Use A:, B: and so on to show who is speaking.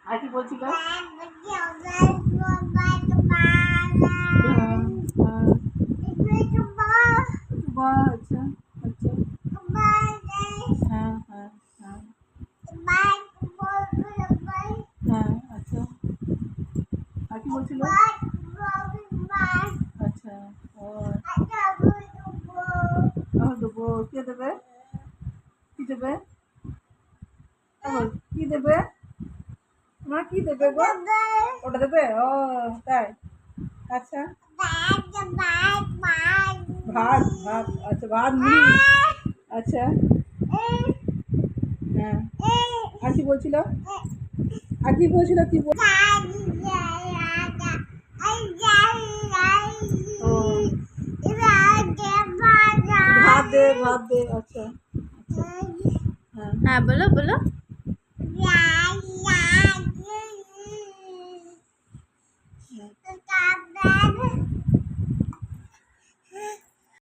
A: আর কি বলছিল? আচ্ছা আচ্ছা, হ্যাঁ হ্যাঁ হ্যাঁ হ্যাঁ, আচ্ছা। আর কি বলছিল? আচ্ছা, ও দেবো। কে দেবে? কি দেবে? কি দেবে? তোমার কি দেবে গো? ওটা দেবে? ও তাই, আচ্ছা। ভাত ভাত, আচ্ছা, ভাত মুড়ি, আচ্ছা, হ্যাঁ। আর কি বলছিল? আর কি বলছিল? কি বল? ও ভাত দে, ভাত দে, আচ্ছা আচ্ছা, হ্যাঁ
B: হ্যাঁ বলো বলো।